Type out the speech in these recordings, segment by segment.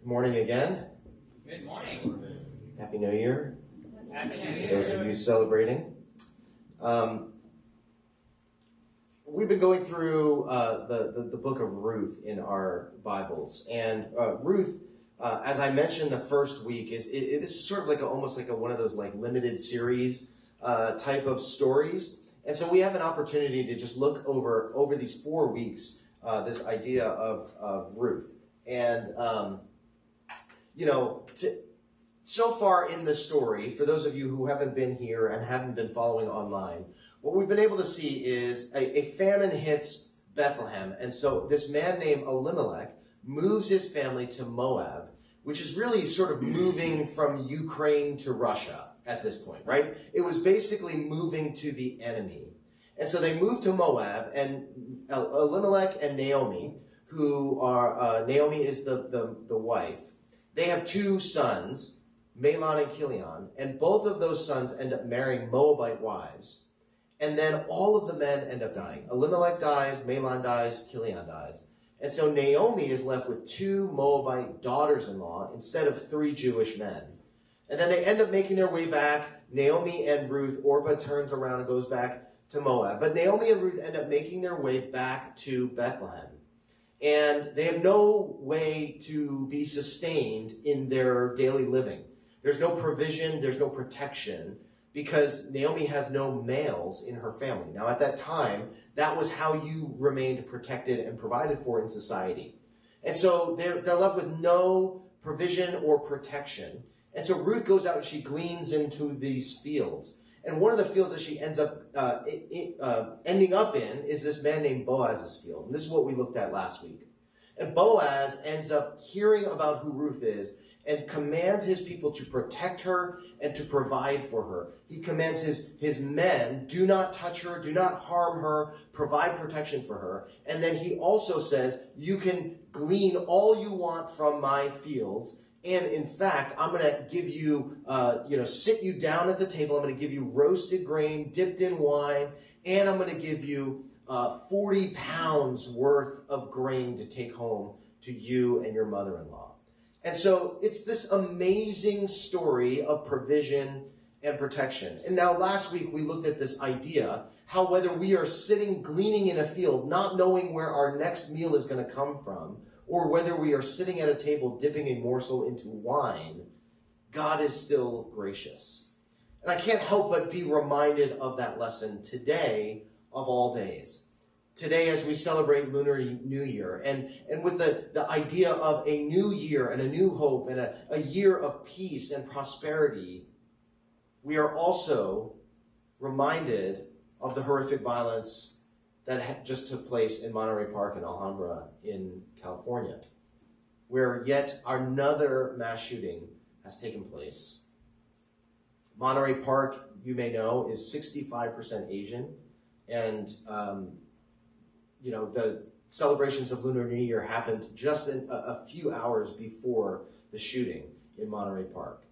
Morning again. Good morning. Happy New Year. Happy New For Year. those of you celebrating. We've been going through the book of Ruth in our Bibles. And Ruth, as I mentioned the first week, this is sort of like almost like one of those like limited series type of stories. And so we have an opportunity to just look over these 4 weeks, this idea of Ruth. And, so far in the story, for those of you who haven't been here and haven't been following online, what we've been able to see is a famine hits Bethlehem. And so this man named Elimelech moves his family to Moab, which is really sort of moving from Ukraine to Russia at this point, right? It was basically moving to the enemy. And so they moved to Moab, and Elimelech and Naomi, who are, Naomi is the wife, they have 2 sons, Mahlon and Chilion, and both of those sons end up marrying Moabite wives. And then all of the men end up dying. Elimelech dies, Mahlon dies, Chilion dies. And so Naomi is left with 2 Moabite daughters-in-law instead of 3 Jewish men. And then they end up making their way back. Naomi and Ruth, Orpah turns around and goes back to Moab. But Naomi and Ruth end up making their way back to Bethlehem. And they have no way to be sustained in their daily living. There's no provision, there's no protection, because Naomi has no males in her family. Now, at that time, that was how you remained protected and provided for in society. And so they're left with no provision or protection. And so Ruth goes out and she gleans into these fields. And one of the fields that she ends up ending up in is this man named Boaz's field. And this is what we looked at last week. And Boaz ends up hearing about who Ruth is and commands his people to protect her and to provide for her. He commands his men, do not touch her, do not harm her, provide protection for her. And then he also says, you can glean all you want from my fields. And in fact, I'm going to give you, sit you down at the table. I'm going to give you roasted grain dipped in wine. And I'm going to give you 40 pounds worth of grain to take home to you and your mother-in-law. And so it's this amazing story of provision and protection. And now last week we looked at this idea, how whether we are sitting gleaning in a field, not knowing where our next meal is going to come from, or whether we are sitting at a table dipping a morsel into wine, God is still gracious. And I can't help but be reminded of that lesson today of all days. Today, as we celebrate Lunar New Year, and with the idea of a new year and a new hope and a year of peace and prosperity, we are also reminded of the horrific violence that just took place in Monterey Park in Alhambra in California, where yet another mass shooting has taken place. Monterey Park, you may know, is 65% Asian, and the celebrations of Lunar New Year happened just a few hours before the shooting in Monterey Park.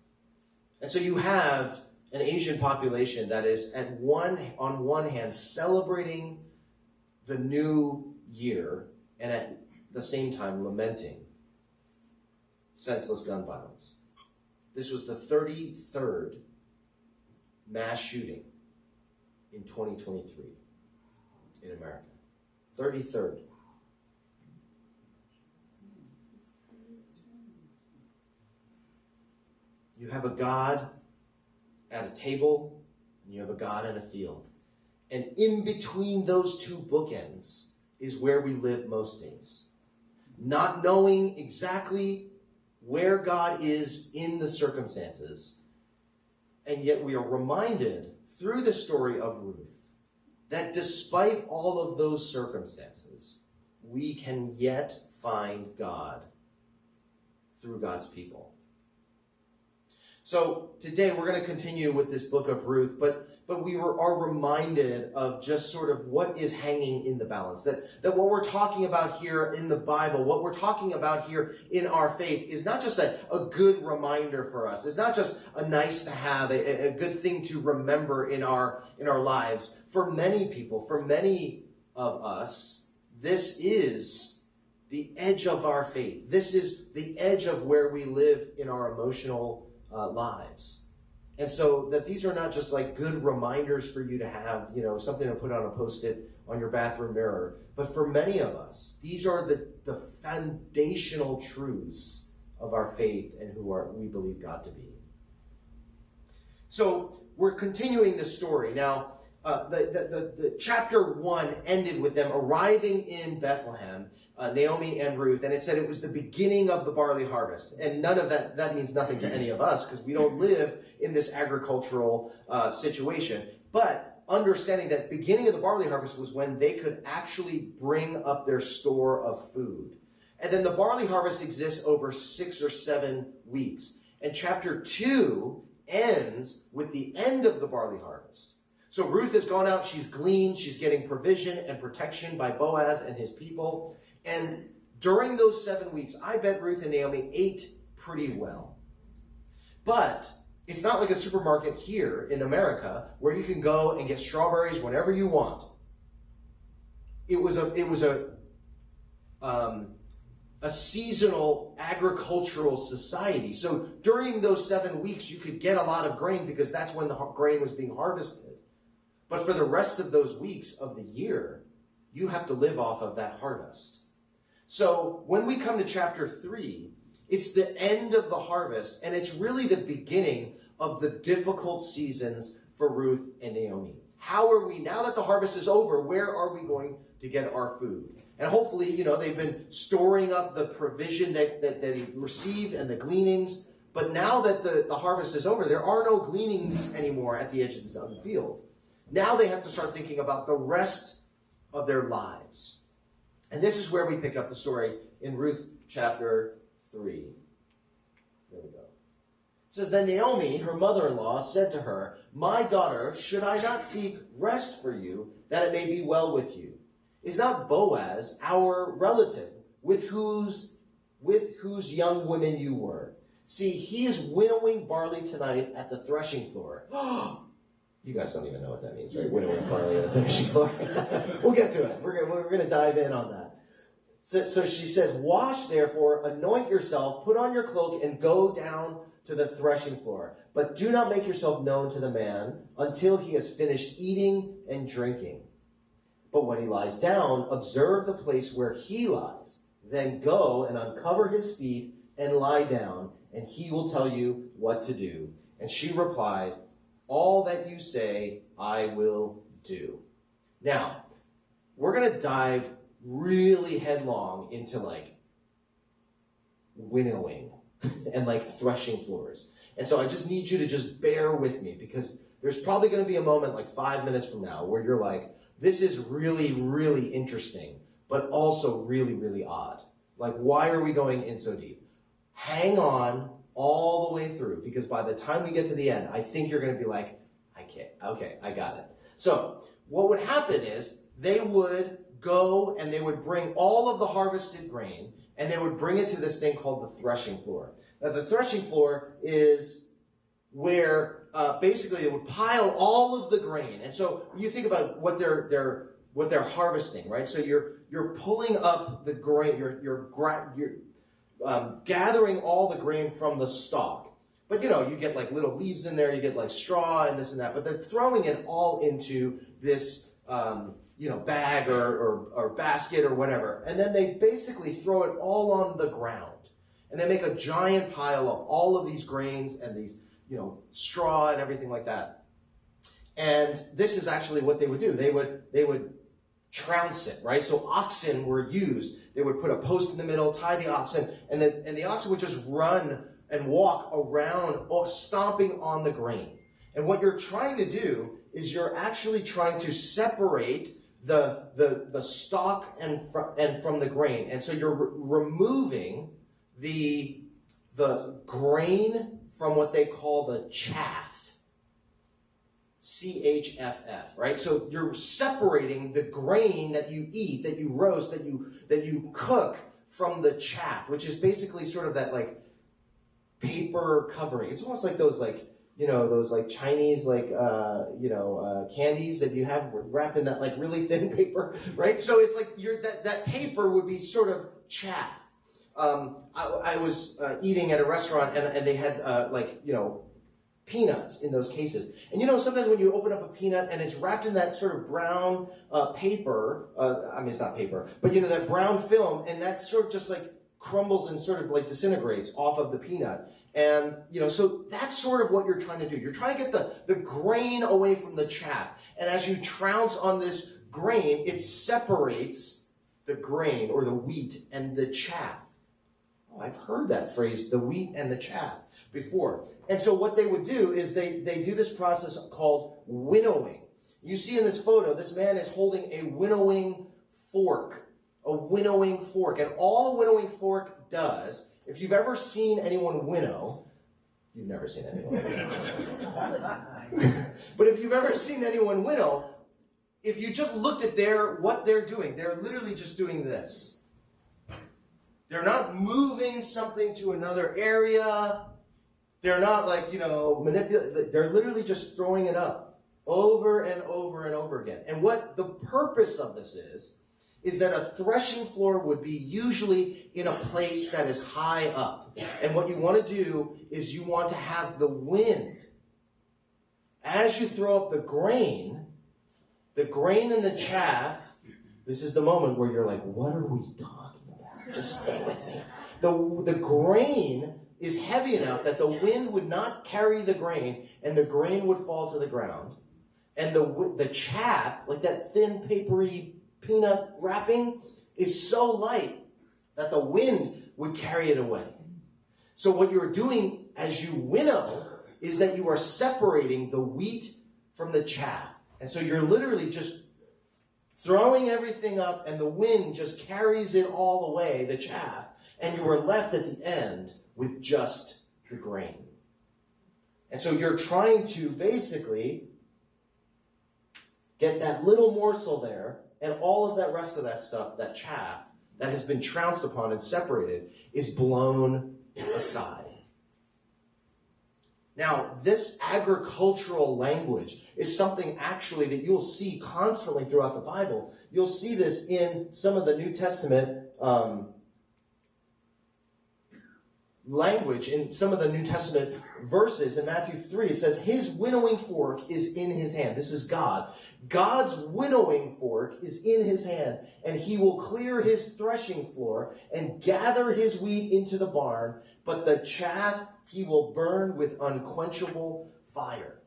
And so you have an Asian population that is on one hand celebrating the new year and at the same time lamenting senseless gun violence. This was the 33rd mass shooting in 2023 in America. 33rd. You have a God at a table, and you have a God in a field. And in between those 2 bookends is where we live most days. Not knowing exactly where God is in the circumstances, and yet we are reminded through the story of Ruth that despite all of those circumstances, we can yet find God through God's people. So today we're going to continue with this book of Ruth, but we are reminded of just sort of what is hanging in the balance. That what we're talking about here in the Bible, what we're talking about here in our faith is not just a good reminder for us. It's not just a nice to have, a good thing to remember in our lives. For many people, for many of us, this is the edge of our faith. This is the edge of where we live in our emotional lives. And so that these are not just like good reminders for you to have, something to put on a Post-it on your bathroom mirror. But for many of us, these are the foundational truths of our faith and who we believe God to be. So we're continuing the story. Now, the chapter 1 ended with them arriving in Bethlehem, Naomi and Ruth, and it said it was the beginning of the barley harvest. And none of that means nothing to any of us because we don't live in this agricultural situation. But understanding that beginning of the barley harvest was when they could actually bring up their store of food. And then the barley harvest exists over 6 or 7 weeks. And chapter 2 ends with the end of the barley harvest. So Ruth has gone out, she's gleaned, she's getting provision and protection by Boaz and his people. And during those 7 weeks, I bet Ruth and Naomi ate pretty well. But it's not like a supermarket here in America where you can go and get strawberries whenever you want. It was a seasonal agricultural society. So during those 7 weeks, you could get a lot of grain because that's when the grain was being harvested. But for the rest of those weeks of the year, you have to live off of that harvest. So when we come to chapter 3, it's the end of the harvest, and it's really the beginning of the difficult seasons for Ruth and Naomi. How are we, now that the harvest is over, where are we going to get our food? And hopefully, they've been storing up the provision that they received and the gleanings. But now that the harvest is over, there are no gleanings anymore at the edges of the field. Now they have to start thinking about the rest of their lives. And this is where we pick up the story in Ruth chapter 3. There we go. It says, Then Naomi, her mother-in-law, said to her, My daughter, should I not seek rest for you, that it may be well with you? Is not Boaz our relative, with whose young women you were? See, he is winnowing barley tonight at the threshing floor. You guys don't even know what that means, right? Winnowing barley at a threshing floor. We'll get to it. We're going to dive in on that. So she says, Wash, therefore, anoint yourself, put on your cloak, and go down to the threshing floor. But do not make yourself known to the man until he has finished eating and drinking. But when he lies down, observe the place where he lies. Then go and uncover his feet and lie down, and he will tell you what to do. And she replied, All that you say, I will do. Now, we're going to dive really headlong into winnowing and threshing floors. And so I just need you to just bear with me because there's probably going to be a moment 5 minutes from now where you're like, this is really, really interesting, but also really, really odd. Why are we going in so deep? Hang on all the way through because by the time we get to the end, I think you're going to be like, okay, I got it. So what would happen is they would go and they would bring all of the harvested grain and they would bring it to this thing called the threshing floor. Now, the threshing floor is where basically they would pile all of the grain. And so you think about what they're harvesting, right? So you're pulling up the grain, you're gathering all the grain from the stalk. But you get little leaves in there, you get straw and this and that. But they're throwing it all into this bag or basket or whatever. And then they basically throw it all on the ground. And they make a giant pile of all of these grains and these, straw and everything like that. And this is actually what they would do. They would trounce it, right? So oxen were used. They would put a post in the middle, tie the oxen, and the oxen would just run and walk around, stomping on the grain. And what you're trying to do is you're actually trying to separate the stalk and from the grain. And so you're removing the grain from what they call the chaff. CHFF, right? So you're separating the grain that you eat, that you roast, that you cook from the chaff, which is basically sort of that paper covering. It's almost like those those like Chinese candies that you have wrapped in that like really thin paper, right? So it's like that paper would be sort of chaff. I was eating at a restaurant and they had peanuts in those cases. And sometimes when you open up a peanut and it's wrapped in that sort of brown paper, it's not paper, but that brown film, and that sort of just like crumbles and sort of like disintegrates off of the peanut. And, so that's sort of what you're trying to do. You're trying to get the grain away from the chaff. And as you trounce on this grain, it separates the grain or the wheat and the chaff. Oh, I've heard that phrase, the wheat and the chaff, before. And so what they would do is they do this process called winnowing. You see in this photo, this man is holding a winnowing fork. A winnowing fork. And all a winnowing fork does, if you've ever seen anyone winnow, you've never seen anyone winnow. But if you've ever seen anyone winnow, if you just looked at what they're doing, they're literally just doing this. They're not moving something to another area. They're not manipulating. They're literally just throwing it up over and over and over again. And what the purpose of this is that a threshing floor would be usually in a place that is high up. And what you want to do is you want to have the wind. As you throw up the grain and the chaff, this is the moment where you're like, what are we talking about? Just stay with me. The grain is heavy enough that the wind would not carry the grain and the grain would fall to the ground. And the chaff, like that thin papery peanut wrapping, is so light that the wind would carry it away. So what you're doing as you winnow is that you are separating the wheat from the chaff. And so you're literally just throwing everything up and the wind just carries it all away, the chaff, and you are left at the end with just the grain. And so you're trying to basically get that little morsel there, and all of that rest of that stuff, that chaff that has been trounced upon and separated, is blown aside. Now, this agricultural language is something actually that you'll see constantly throughout the Bible. You'll see this in some of the New Testament language, in some of the New Testament verses. In Matthew 3, it says, his winnowing fork is in his hand. This is God. God's winnowing fork is in his hand, and he will clear his threshing floor and gather his wheat into the barn, but the chaff he will burn with unquenchable fire.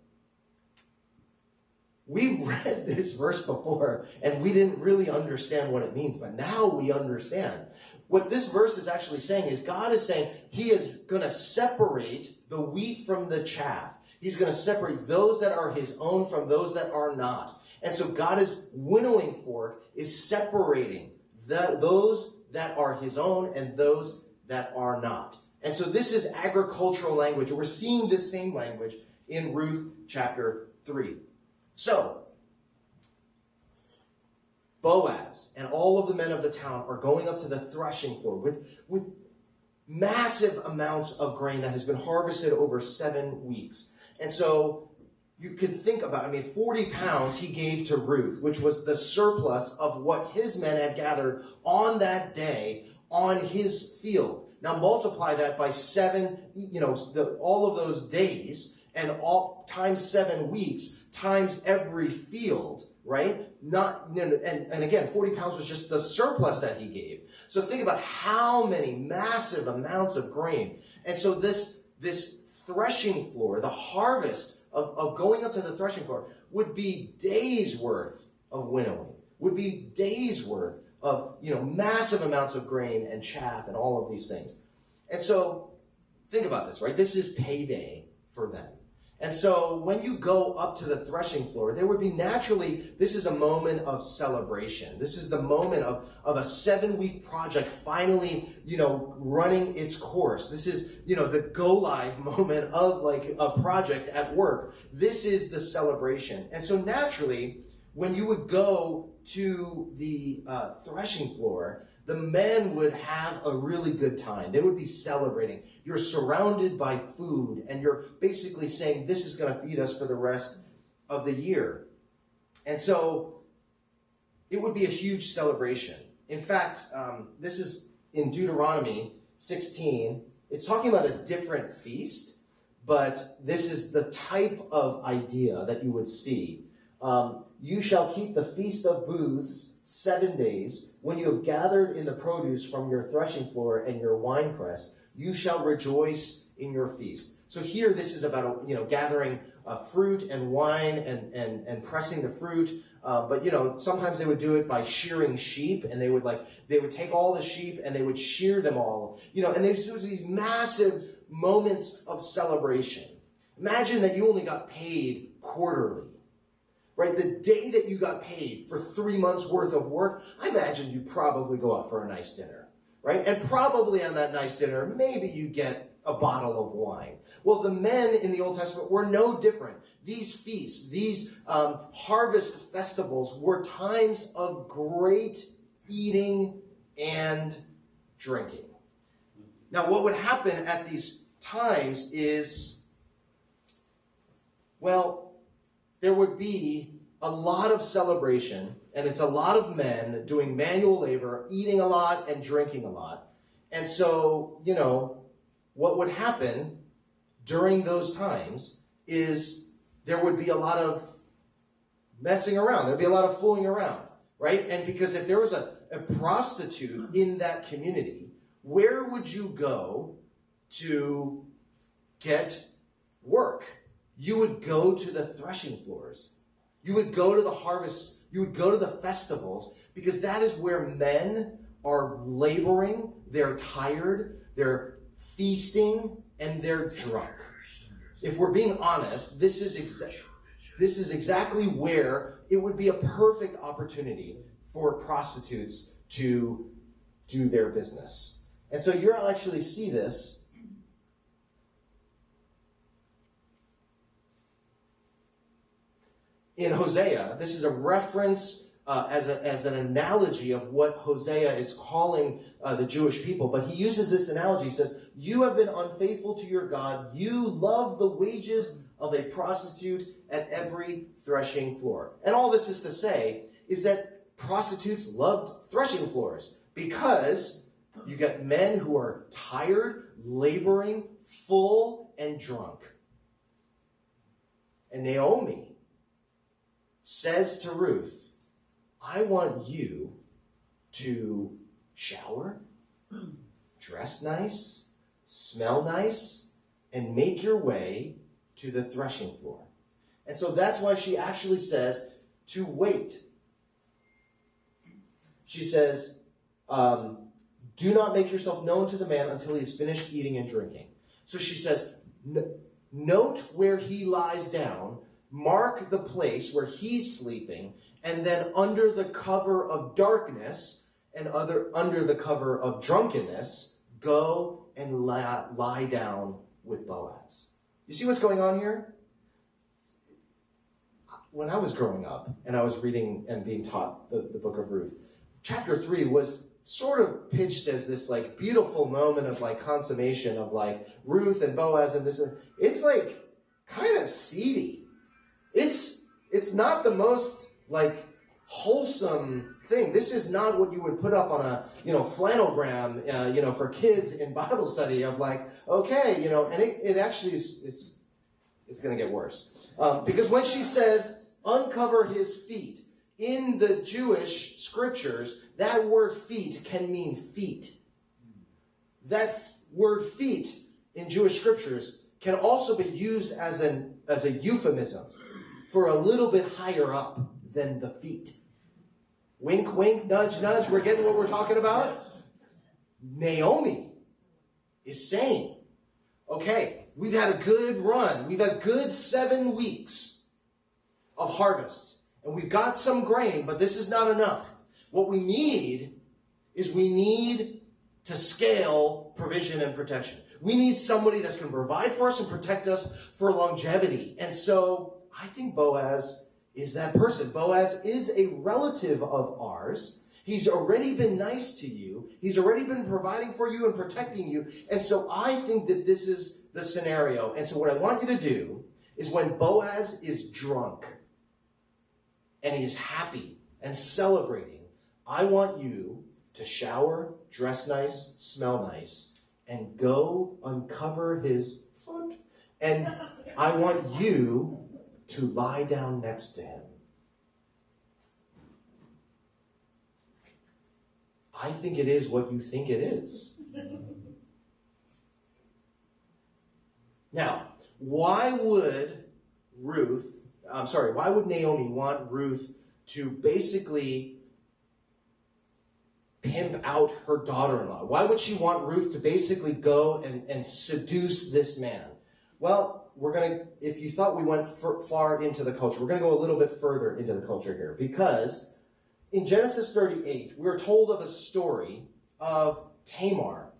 We've read this verse before, and we didn't really understand what it means, but now we understand. What this verse is actually saying is God is saying he is going to separate the wheat from the chaff. He's going to separate those that are his own from those that are not. And so God's winnowing fork is separating those that are his own and those that are not. And so this is agricultural language. We're seeing this same language in Ruth chapter 3. So, Boaz and all of the men of the town are going up to the threshing floor with massive amounts of grain that has been harvested over 7 weeks. And so you can think about, 40 pounds he gave to Ruth, which was the surplus of what his men had gathered on that day on his field. Now multiply that by 7, all of those days, and all times 7 weeks, times every field, right? And again, 40 pounds was just the surplus that he gave. So think about how many massive amounts of grain. And so this threshing floor, the harvest of going up to the threshing floor, would be days worth of winnowing, would be days worth of, massive amounts of grain and chaff and all of these things. And so think about this, right? This is payday for them. And so when you go up to the threshing floor, there would be naturally, this is a moment of celebration. This is the moment of a 7-week project finally, running its course. This is, the go-live moment of like a project at work. This is the celebration. And so naturally, when you would go to the threshing floor, the men would have a really good time. They would be celebrating. You're surrounded by food, and you're basically saying, this is going to feed us for the rest of the year. And so it would be a huge celebration. In fact, this is in Deuteronomy 16. It's talking about a different feast, but this is the type of idea that you would see. You shall keep the Feast of Booths 7 days. When you have gathered in the produce from your threshing floor and your winepress, you shall rejoice in your feast. So here, this is about gathering fruit and wine and pressing the fruit. But sometimes they would do it by shearing sheep, and they would take all the sheep and they would shear them all. And there's these massive moments of celebration. Imagine that you only got paid quarterly. Right, the day that you got paid for 3 months worth of work, I imagine you probably go out for a nice dinner, right? And probably on that nice dinner, maybe you get a bottle of wine. Well, the men in the Old Testament were no different. These feasts, these harvest festivals were times of great eating and drinking. Now, what would happen at these times is, there would be a lot of celebration, and it's a lot of men doing manual labor, eating a lot and drinking a lot. And so, what would happen during those times is there would be a lot of messing around. There'd be a lot of fooling around, right? And because if there was a prostitute in that community, where would you go to get work? You would go to the threshing floors. You would go to the harvests. You would go to the festivals, because that is where men are laboring. They're tired. They're feasting, and they're drunk. If we're being honest, this is exactly where it would be a perfect opportunity for prostitutes to do their business. And so you'll actually see this in Hosea. This is a reference as an analogy of what Hosea is calling the Jewish people. But he uses this analogy. He says, you have been unfaithful to your God. You love the wages of a prostitute at every threshing floor. And all this is to say is that prostitutes loved threshing floors, because you get men who are tired, laboring, full, and drunk. And Naomi says to Ruth, I want you to shower, dress nice, smell nice, and make your way to the threshing floor. And so that's why she actually says to wait. She says, do not make yourself known to the man until he has finished eating and drinking. So she says, note where he lies down, mark the place where he's sleeping, and then under the cover of darkness and under the cover of drunkenness, go and lie down with Boaz. You see what's going on here? When I was growing up and I was reading and being taught the book of Ruth, chapter 3 was sort of pitched as this beautiful moment of consummation of Ruth and Boaz and this. It's kind of seedy. It's not the most wholesome thing. This is not what you would put up on a flannelgram for kids in Bible study of okay, and it actually is it's going to get worse, because when she says uncover his feet in the Jewish scriptures, that word feet can mean feet. That word feet in Jewish scriptures can also be used as a euphemism for a little bit higher up than the feet. Wink, wink, nudge, nudge. We're getting what we're talking about? Naomi is saying, okay, we've had a good run. We've had good 7 weeks of harvest. And we've got some grain, but this is not enough. What we need to scale provision and protection. We need somebody that's going to provide for us and protect us for longevity. And so I think Boaz is that person. Boaz is a relative of ours. He's already been nice to you. He's already been providing for you and protecting you. And so I think that this is the scenario. And so what I want you to do is when Boaz is drunk and he's happy and celebrating, I want you to shower, dress nice, smell nice, and go uncover his foot. And I want you to lie down next to him. I think it is what you think it is. Now, why would Naomi want Ruth to basically pimp out her daughter-in-law? Why would she want Ruth to basically go and seduce this man? Well, if you thought we went far into the culture, we're going to go a little bit further into the culture here, because in Genesis 38, we're told of a story of Tamar.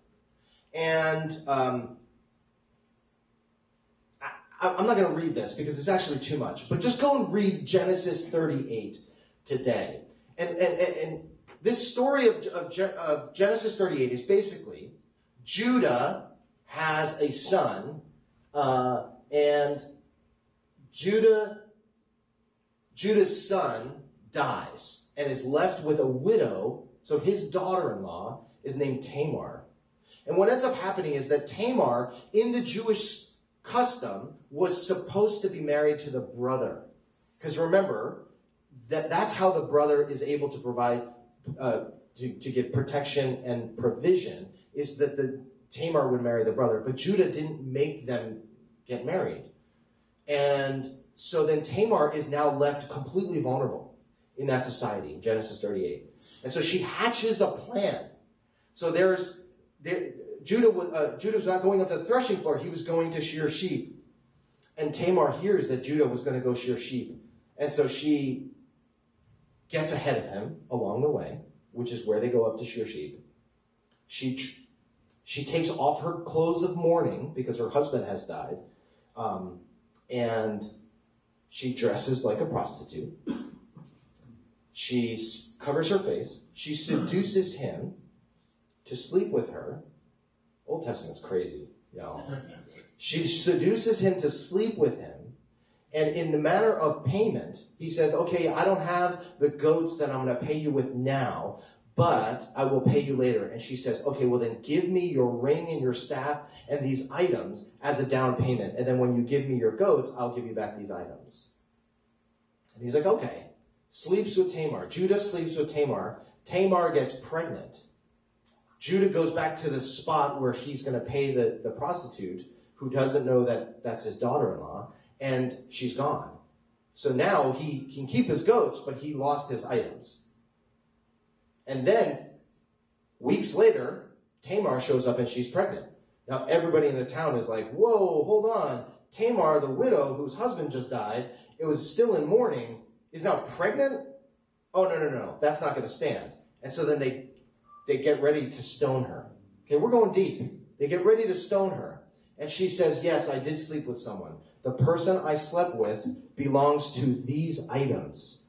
And I'm not going to read this because it's actually too much, but just go and read Genesis 38 today. And this story of Genesis 38 is basically Judah has a son, and Judah's son dies and is left with a widow. So his daughter-in-law is named Tamar. And what ends up happening is that Tamar, in the Jewish custom, was supposed to be married to the brother. Because remember, that's how the brother is able to provide, to give protection and provision, is that the Tamar would marry the brother. But Judah didn't make them get married. And so then Tamar is now left completely vulnerable in that society, in Genesis 38. And so she hatches a plan. So Judah was not going up to the threshing floor. He was going to shear sheep. And Tamar hears that Judah was going to go shear sheep. And so she gets ahead of him along the way, which is where they go up to shear sheep. She takes off her clothes of mourning because her husband has died. And she dresses like a prostitute. She covers her face. She seduces him to sleep with her. Old Testament's crazy, y'all. She seduces him to sleep with him. And in the matter of payment, he says, okay, I don't have the goats that I'm going to pay you with now, but I will pay you later. And she says, okay, well then give me your ring and your staff and these items as a down payment. And then when you give me your goats, I'll give you back these items. And he's like, okay. Sleeps with Tamar. Judah sleeps with Tamar. Tamar gets pregnant. Judah goes back to the spot where he's going to pay the prostitute, who doesn't know that that's his daughter-in-law, and she's gone. So now he can keep his goats, but he lost his items. And then, weeks later, Tamar shows up and she's pregnant. Now everybody in the town is like, whoa, hold on. Tamar, the widow whose husband just died, it was still in mourning, is now pregnant? Oh, no. That's not going to stand. And so then they get ready to stone her. Okay, we're going deep. They get ready to stone her. And she says, yes, I did sleep with someone. The person I slept with belongs to these items.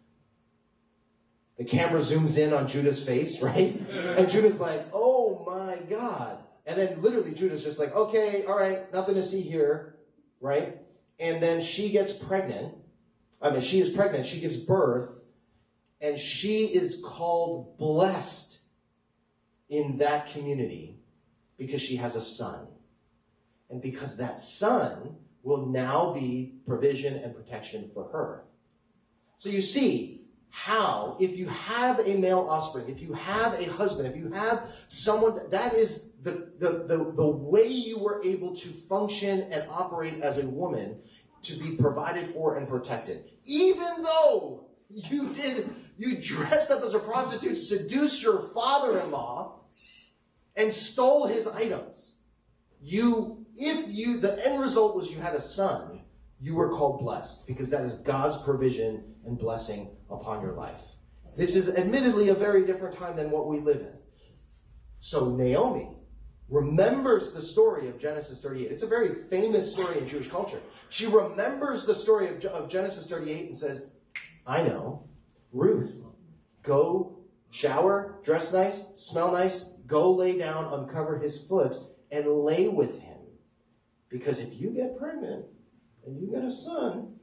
The camera zooms in on Judah's face, right? And Judah's like, oh my God. And then literally Judah's just like, okay, all right, nothing to see here, right? And then she gets pregnant. She is pregnant. She gives birth. And she is called blessed in that community because she has a son. And because that son will now be provision and protection for her. So you see how, if you have a male offspring, if you have a husband, if you have someone, that is the way you were able to function and operate as a woman, to be provided for and protected. Even though you dressed up as a prostitute, seduced your father-in-law, and stole his items. The end result was you had a son, you were called blessed, because that is God's provision and blessing upon your life. This is admittedly a very different time than what we live in. So Naomi remembers the story of Genesis 38. It's a very famous story in Jewish culture. She remembers the story of Genesis 38 and says, I know, Ruth, go Shower, dress nice, smell nice, go lay down, uncover his foot, and lay with him. Because if you get pregnant and you get a son,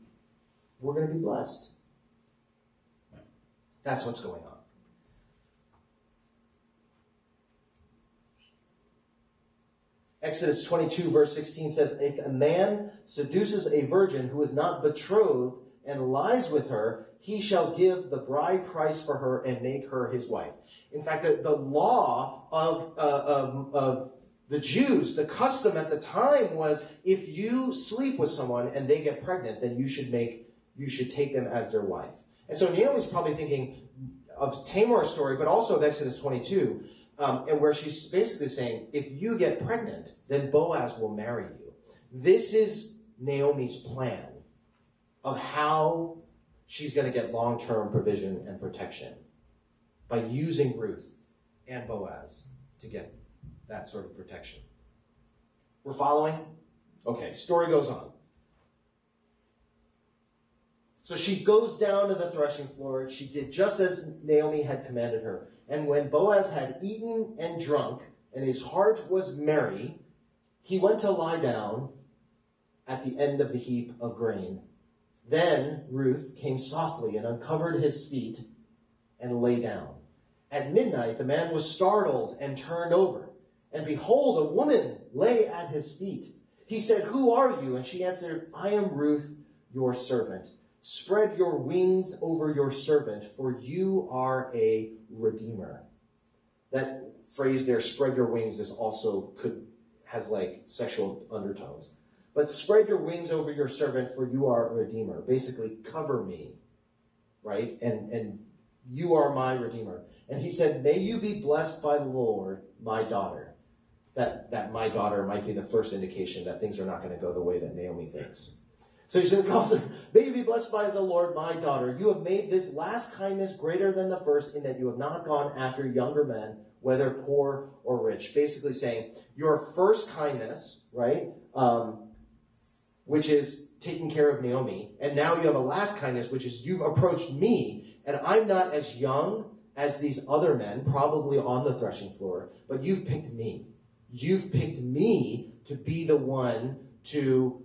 we're going to be blessed. That's what's going on. Exodus 22 verse 16 says, if a man seduces a virgin who is not betrothed and lies with her, he shall give the bride price for her and make her his wife. In fact, the law of the Jews, the custom at the time was, if you sleep with someone and they get pregnant, then you should take them as their wife. And so Naomi's probably thinking of Tamar's story, but also of Exodus 22, and where she's basically saying, if you get pregnant, then Boaz will marry you. This is Naomi's plan of how she's going to get long-term provision and protection by using Ruth and Boaz to get that sort of protection. We're following? Okay, story goes on. So she goes down to the threshing floor. She did just as Naomi had commanded her. And when Boaz had eaten and drunk, and his heart was merry, he went to lie down at the end of the heap of grain. Then Ruth came softly and uncovered his feet and lay down. At midnight, the man was startled and turned over. And behold, a woman lay at his feet. He said, who are you? And she answered, I am Ruth, your servant. Spread your wings over your servant, for you are a redeemer. That phrase there, spread your wings, has like sexual undertones. But spread your wings over your servant, for you are a redeemer. Basically, cover me, right? And you are my redeemer. And he said, may you be blessed by the Lord, my daughter. That my daughter might be the first indication that things are not going to go the way that Naomi thinks. So he said, may you be blessed by the Lord, my daughter. You have made this last kindness greater than the first, in that you have not gone after younger men, whether poor or rich. Basically saying, your first kindness, right, which is taking care of Naomi, and now you have a last kindness, which is you've approached me, and I'm not as young as these other men, probably on the threshing floor, but you've picked me. You've picked me to be the one to,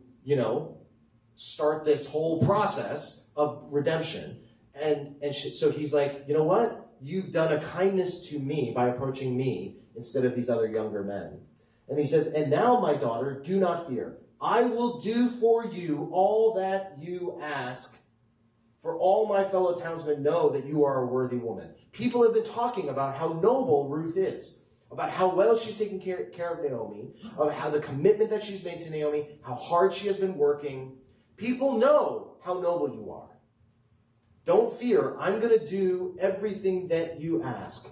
start this whole process of redemption. So he's like, you know what? You've done a kindness to me by approaching me instead of these other younger men. And he says, and now, my daughter, do not fear. I will do for you all that you ask, for all my fellow townsmen know that you are a worthy woman. People have been talking about how noble Ruth is, about how well she's taking care of Naomi, of how the commitment that she's made to Naomi, how hard she has been working. People know how noble you are. Don't fear. I'm going to do everything that you ask.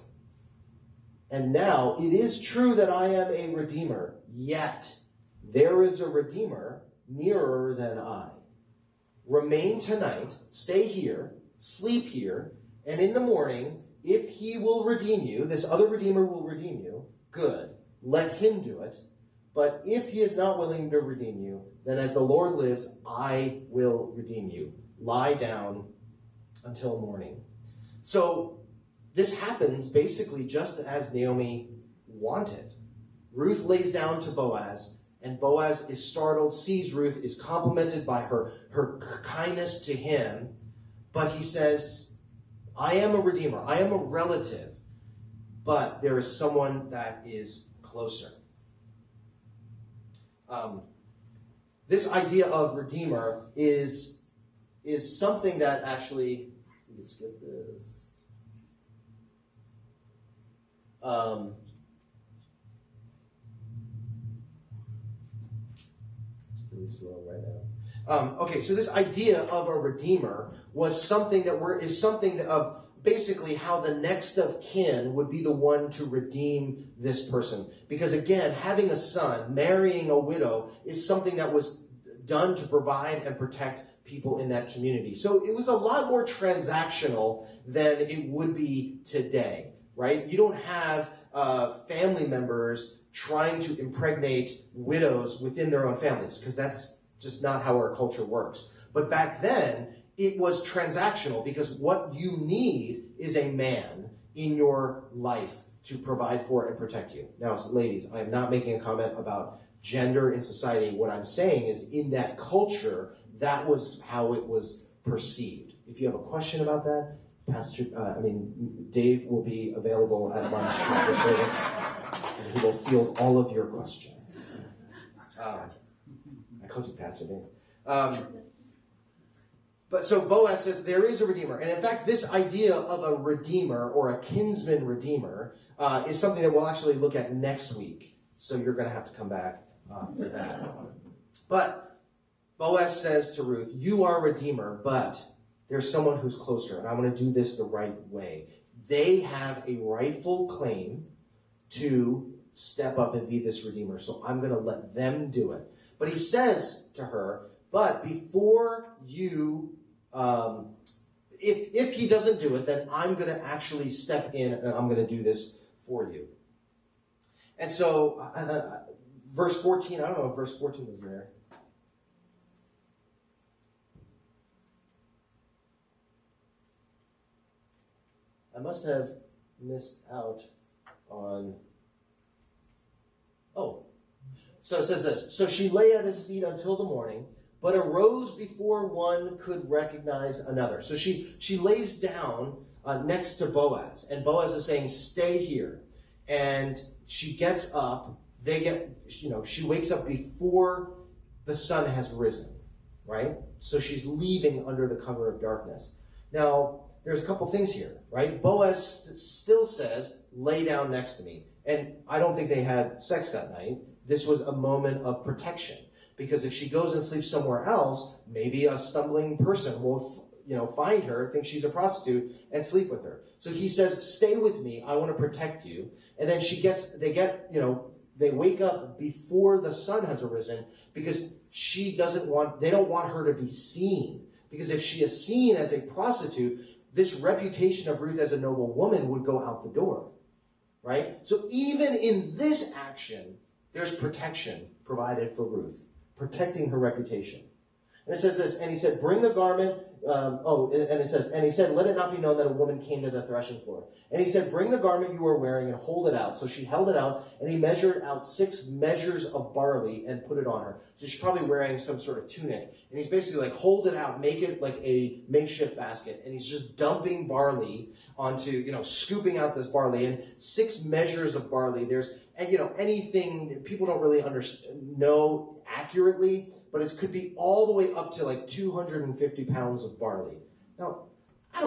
And now, it is true that I am a redeemer, yet there is a redeemer nearer than I. Remain tonight, stay here, sleep here, and in the morning, if he will redeem you, this other redeemer will redeem you, good. Let him do it. But if he is not willing to redeem you, then as the Lord lives, I will redeem you. Lie down until morning. So this happens basically just as Naomi wanted. Ruth lays down to Boaz, and Boaz is startled, sees Ruth, is complimented by her kindness to him, but he says, I am a redeemer, I am a relative, but there is someone that is closer. This idea of redeemer is something that actually, we can skip this. It's really slow right now. Okay, so this idea of a redeemer was something is something of basically how the next of kin would be the one to redeem this person. Because again, having a son, marrying a widow, is something that was done to provide and protect people in that community. So it was a lot more transactional than it would be today, right? You don't have family members trying to impregnate widows within their own families, because that's just not how our culture works. But back then, it was transactional, because what you need is a man in your life to provide for and protect you. Now, ladies, I am not making a comment about gender in society. What I'm saying is in that culture, that was how it was perceived. If you have a question about that, Dave will be available at lunch after service, and he will field all of your questions. I called you Pastor Dave. But so Boaz says there is a redeemer. And in fact, this idea of a redeemer or a kinsman redeemer is something that we'll actually look at next week. So you're going to have to come back for that. But Boaz says to Ruth, you are a redeemer, but there's someone who's closer, and I want to do this the right way. They have a rightful claim to step up and be this redeemer, so I'm going to let them do it. But he says to her, but before you, if he doesn't do it, then I'm going to actually step in and I'm going to do this for you. And so, verse 14, I don't know if verse 14 was there. I must have missed out on... Oh. So it says this. So she lay at his feet until the morning, but arose before one could recognize another. So she lays down next to Boaz, and Boaz is saying, stay here. And she gets up. She wakes up before the sun has risen, right? So she's leaving under the cover of darkness. Now, there's a couple things here, right? Boaz still says, lay down next to me. And I don't think they had sex that night. This was a moment of protection. Because if she goes and sleeps somewhere else, maybe a stumbling person will, find her, think she's a prostitute, and sleep with her. So he says, stay with me. I want to protect you. And then they wake up before the sun has arisen because they don't want her to be seen. Because if she is seen as a prostitute, this reputation of Ruth as a noble woman would go out the door, right? So even in this action, there's protection provided for Ruth, protecting her reputation. And it says this, and he said, bring the garment, and he said, let it not be known that a woman came to the threshing floor. And he said, bring the garment you are wearing and hold it out. So she held it out, and he measured out 6 measures of barley and put it on her. So she's probably wearing some sort of tunic. And he's basically like, hold it out, make it like a makeshift basket. And he's just dumping barley onto, scooping out this barley. And 6 measures of barley. Anything people don't really know accurately, but it could be all the way up to like 250 pounds of barley. Now, I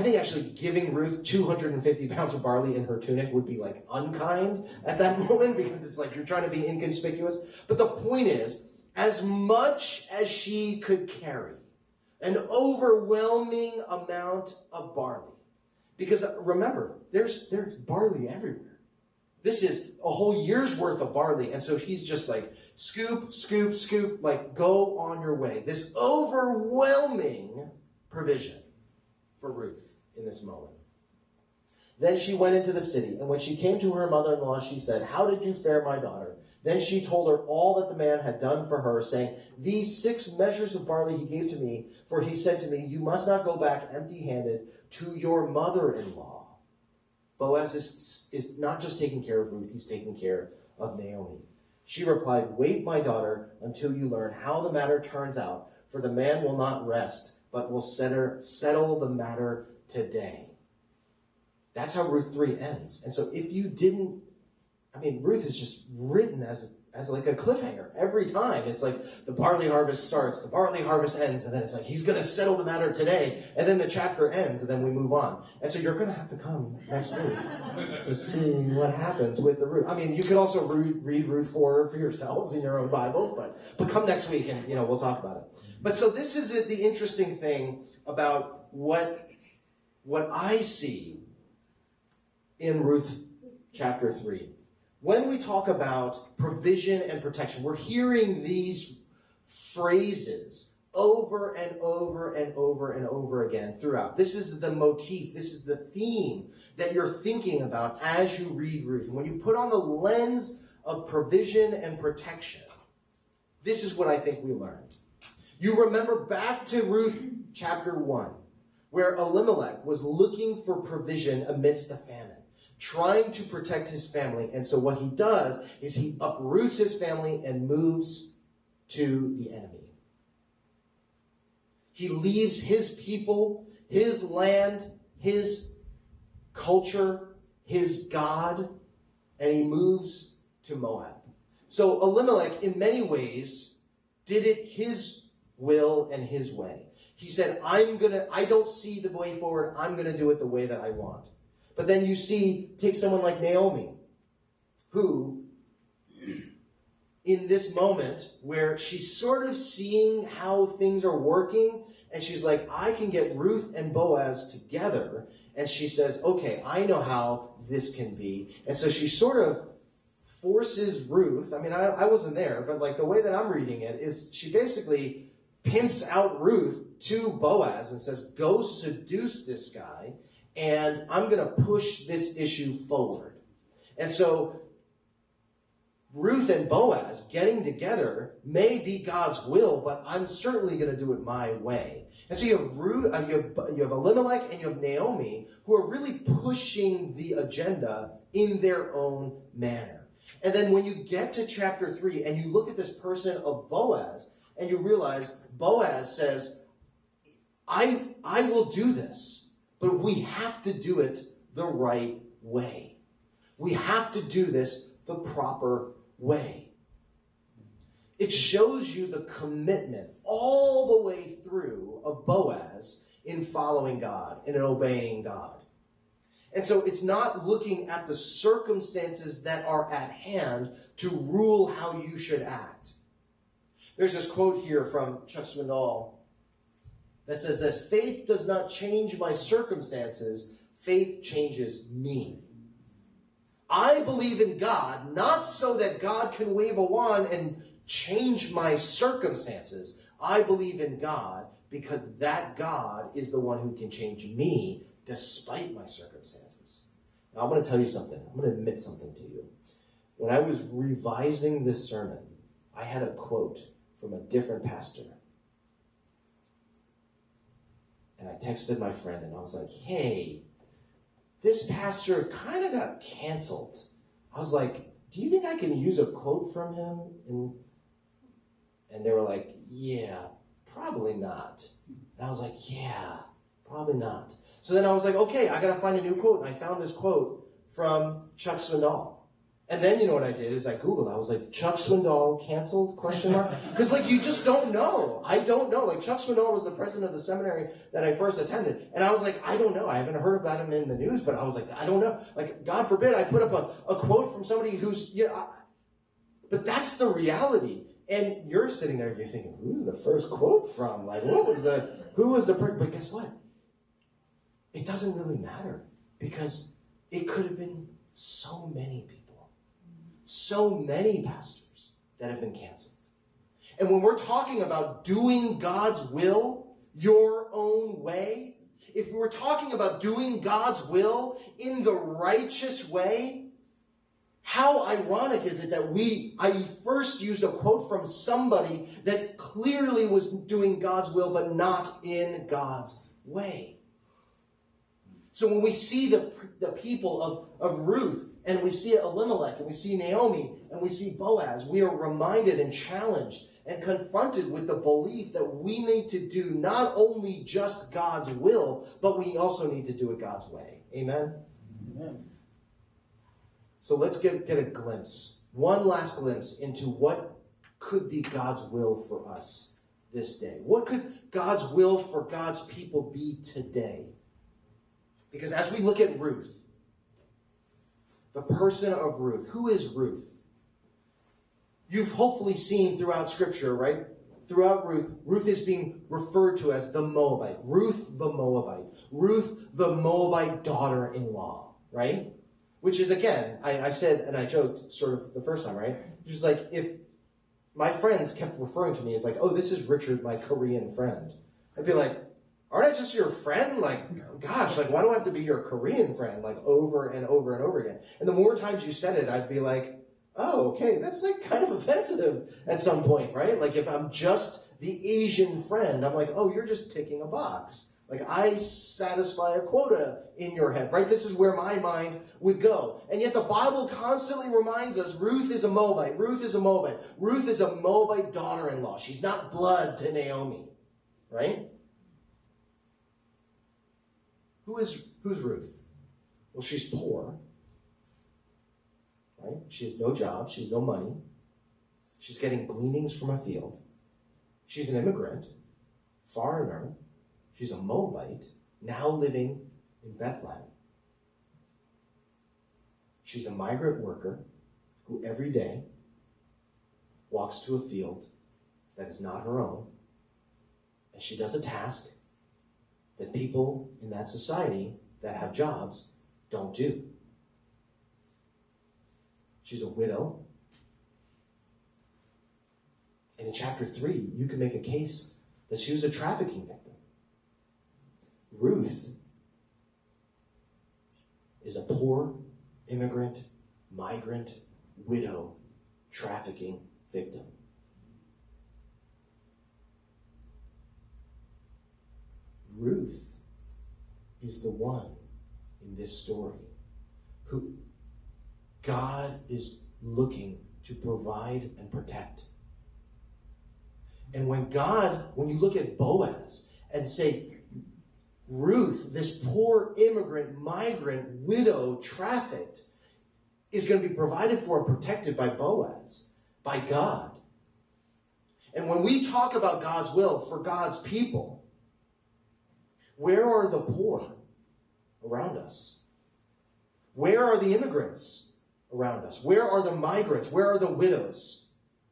think actually giving Ruth 250 pounds of barley in her tunic would be like unkind at that moment because it's like you're trying to be inconspicuous. But the point is, as much as she could carry, an overwhelming amount of barley. Because remember, there's barley everywhere. This is a whole year's worth of barley. And so he's just like, scoop, scoop, scoop, like go on your way. This overwhelming provision for Ruth in this moment. Then she went into the city, and when she came to her mother-in-law, she said, how did you fare, my daughter? Then she told her all that the man had done for her, saying, these 6 measures of barley he gave to me, for he said to me, you must not go back empty-handed to your mother-in-law. Boaz is not just taking care of Ruth, he's taking care of Naomi. She replied, wait, my daughter, until you learn how the matter turns out, for the man will not rest, but will settle the matter today. That's how Ruth 3 ends. And so if you didn't, Ruth is just written as like a cliffhanger every time. It's like the barley harvest starts, the barley harvest ends, and then it's like he's going to settle the matter today, and then the chapter ends, and then we move on. And so you're going to have to come next week to see what happens with the Ruth. You could also read Ruth 4 for yourselves in your own Bibles, but come next week and we'll talk about it. But so this is the interesting thing about what I see in Ruth chapter 3. When we talk about provision and protection, we're hearing these phrases over and over and over and over again throughout. This is the motif, this is the theme that you're thinking about as you read Ruth. And when you put on the lens of provision and protection, this is what I think we learn. You remember back to Ruth chapter 1. where Elimelech was looking for provision amidst the famine, trying to protect his family. And so what he does is he uproots his family and moves to the enemy. He leaves his people, his land, his culture, his God, and he moves to Moab. So Elimelech, in many ways, did it his will and his way. He said, I don't see the way forward. I'm going to do it the way that I want. But then you take someone like Naomi, who, in this moment where she's sort of seeing how things are working, and she's like, I can get Ruth and Boaz together. And she says, okay, I know how this can be. And so she sort of forces Ruth. I mean, I wasn't there, but like the way that I'm reading it is she basically pimps out Ruth to Boaz and says, go seduce this guy, and I'm going to push this issue forward. And so Ruth and Boaz getting together may be God's will, but I'm certainly going to do it my way. And so you have Elimelech and you have Naomi, who are really pushing the agenda in their own manner. And then when you get to chapter 3 and you look at this person of Boaz, and you realize Boaz says, I will do this, but we have to do it the right way. We have to do this the proper way. It shows you the commitment all the way through of Boaz in following God and in obeying God. And so it's not looking at the circumstances that are at hand to rule how you should act. There's this quote here from Chuck Swindoll that says this: faith does not change my circumstances, faith changes me. I believe in God, not so that God can wave a wand and change my circumstances. I believe in God because that God is the one who can change me despite my circumstances. Now, I'm going to tell you something. I'm going to admit something to you. When I was revising this sermon, I had a quote from a different pastor. And I texted my friend and I was like, hey, this pastor kind of got canceled. I was like, do you think I can use a quote from him? And they were like, yeah, probably not. And I was like, yeah, probably not. So then I was like, okay, I got to find a new quote. And I found this quote from Chuck Swindoll. And then you know what I did is I Googled. I was like, Chuck Swindoll canceled? Question mark. Because like you just don't know. I don't know. Like Chuck Swindoll was the president of the seminary that I first attended. And I was like, I don't know. I haven't heard about him in the news, but I was like, I don't know. Like, God forbid I put up a quote from somebody who's, but that's the reality. And you're sitting there and you're thinking, who's the first quote from? Like, who was the, but guess what? It doesn't really matter because it could have been so many people. So many pastors that have been canceled. And when we're talking about doing God's will your own way, if we're talking about doing God's will in the righteous way, how ironic is it that I first used a quote from somebody that clearly was doing God's will but not in God's way. So when we see the people of Ruth, and we see Elimelech, and we see Naomi, and we see Boaz, we are reminded and challenged and confronted with the belief that we need to do not only just God's will, but we also need to do it God's way. Amen? Amen. So let's get a glimpse, one last glimpse into what could be God's will for us this day. What could God's will for God's people be today? Because as we look at Ruth, the person of Ruth. Who is Ruth? You've hopefully seen throughout Scripture, right? Throughout Ruth, Ruth is being referred to as the Moabite. Ruth the Moabite. Ruth the Moabite daughter-in-law, right? Which is, again, I said, and I joked sort of the first time, right? Just like, if my friends kept referring to me as like, oh, this is Richard, my Korean friend. I'd be like, aren't I just your friend? Like, gosh, like, why do I have to be your Korean friend? Like, over and over and over again. And the more times you said it, I'd be like, oh, okay, that's like kind of offensive at some point, right? Like, if I'm just the Asian friend, I'm like, oh, you're just ticking a box. Like, I satisfy a quota in your head, right? This is where my mind would go. And yet the Bible constantly reminds us Ruth is a Moabite. Ruth is a Moabite. Ruth is a Moabite daughter-in-law. She's not blood to Naomi, right? Who's Ruth? Well, she's poor, right? She has no job. She has no money. She's getting gleanings from a field. She's an immigrant, foreigner. She's a Moabite, now living in Bethlehem. She's a migrant worker who every day walks to a field that is not her own, and she does a task that people in that society that have jobs don't do. She's a widow. And in chapter 3, you can make a case that she was a trafficking victim. Ruth is a poor, immigrant, migrant, widow, trafficking victim. Ruth is the one in this story who God is looking to provide and protect. And when you look at Boaz and say, Ruth, this poor immigrant, migrant, widow, trafficked, is going to be provided for and protected by Boaz, by God. And when we talk about God's will for God's people, where are the poor around us? Where are the immigrants around us? Where are the migrants? Where are the widows?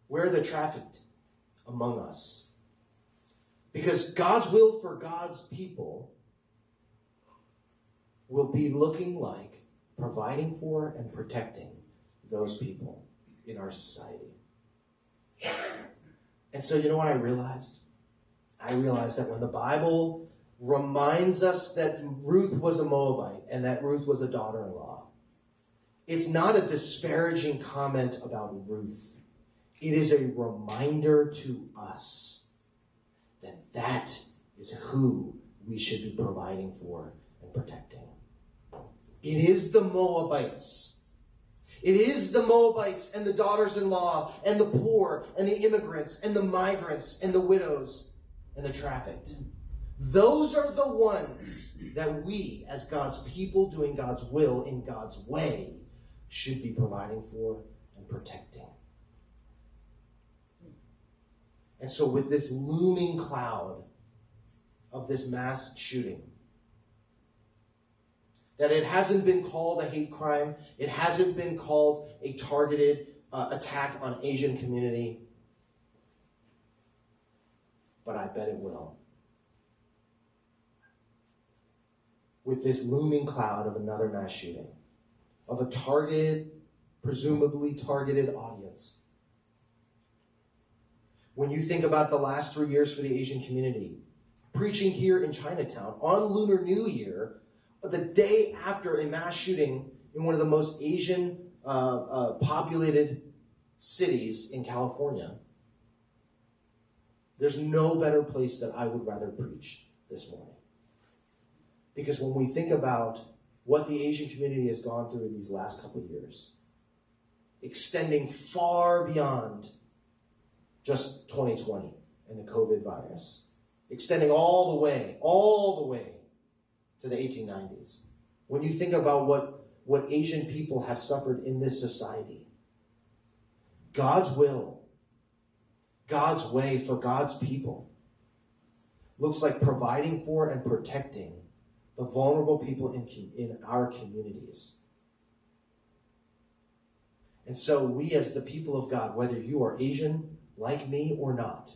Where are the trafficked among us? Because God's will for God's people will be looking like providing for and protecting those people in our society. And so you know what I realized? I realized that when the Bible reminds us that Ruth was a Moabite and that Ruth was a daughter-in-law, it's not a disparaging comment about Ruth. It is a reminder to us that that is who we should be providing for and protecting. It is the Moabites. It is the Moabites and the daughters-in-law and the poor and the immigrants and the migrants and the widows and the trafficked. Those are the ones that we, as God's people doing God's will in God's way, should be providing for and protecting. And so with this looming cloud of this mass shooting, that it hasn't been called a hate crime, it hasn't been called a targeted attack on Asian community, but I bet it will. With this looming cloud of another mass shooting, of a targeted, presumably targeted audience. When you think about the last 3 years for the Asian community, preaching here in Chinatown on Lunar New Year, the day after a mass shooting in one of the most Asian populated cities in California, there's no better place that I would rather preach this morning. Because when we think about what the Asian community has gone through in these last couple of years, extending far beyond just 2020 and the COVID virus, extending all the way to the 1890s. When you think about what Asian people have suffered in this society, God's will, God's way for God's people looks like providing for and protecting the vulnerable people in our communities. And so we as the people of God, whether you are Asian like me or not,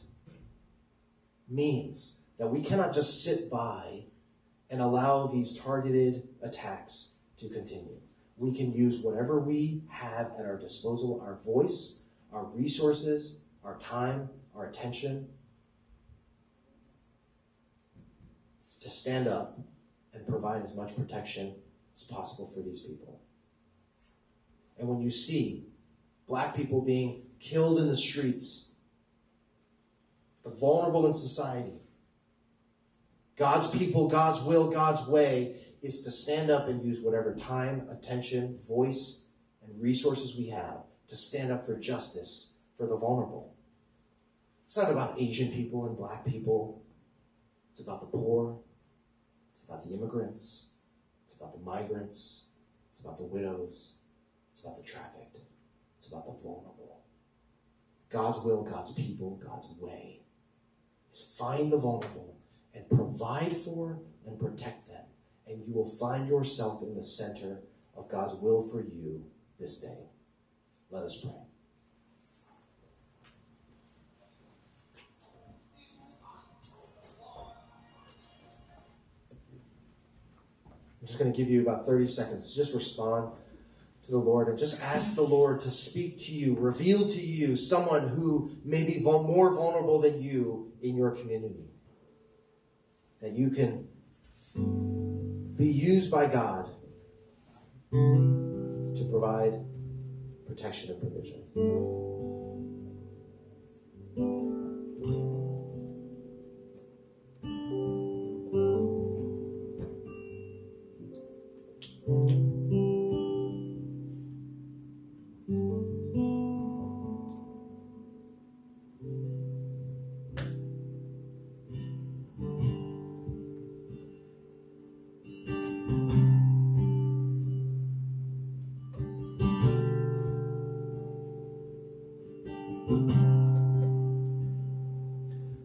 means that we cannot just sit by and allow these targeted attacks to continue. We can use whatever we have at our disposal, our voice, our resources, our time, our attention, to stand up and provide as much protection as possible for these people. And when you see Black people being killed in the streets, the vulnerable in society, God's people, God's will, God's way is to stand up and use whatever time, attention, voice, and resources we have to stand up for justice for the vulnerable. It's not about Asian people and black people. It's about the poor. It's about the immigrants. It's about the migrants. It's about the widows. It's about the trafficked. It's about the vulnerable. God's will, God's people, God's way is find the vulnerable and provide for and protect them. And you will find yourself in the center of God's will for you this day. Let us pray. I'm just going to give you about 30 seconds to just respond to the Lord and just ask the Lord to speak to you, reveal to you someone who may be more vulnerable than you in your community. That you can be used by God to provide protection and provision.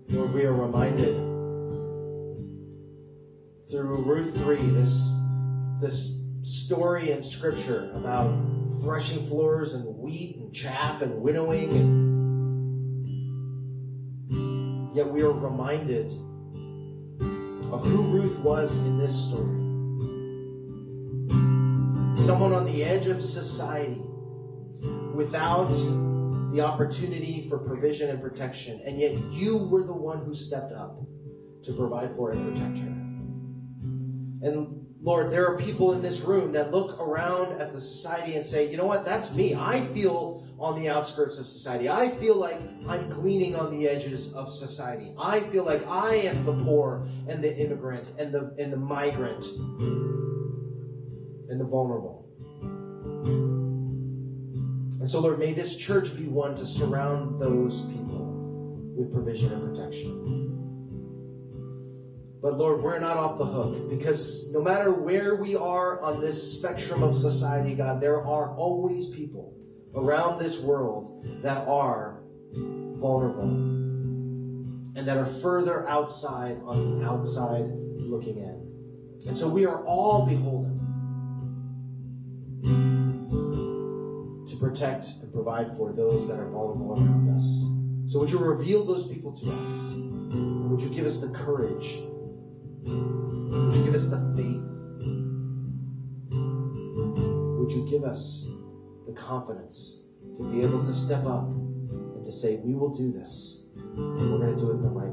Lord, we are reminded through Ruth 3, this story in Scripture about threshing floors and wheat and chaff and winnowing, and yet we are reminded of who Ruth was in this story. Someone on the edge of society without the opportunity for provision and protection, and yet you were the one who stepped up to provide for and protect her. And Lord, there are people in this room that look around at the society and say, you know what, that's me. I feel on the outskirts of society. I feel like I'm gleaning on the edges of society. I feel like I am the poor and the immigrant and the migrant and the vulnerable. And so, Lord, may this church be one to surround those people with provision and protection. But, Lord, we're not off the hook, because no matter where we are on this spectrum of society, God, there are always people around this world that are vulnerable and that are further outside on the outside looking in. And so we are all beholden to protect and provide for those that are vulnerable around us. So would you reveal those people to us? And would you give us the courage? Would you give us the faith? Would you give us the confidence to be able to step up and to say, we will do this, and we're going to do it in the right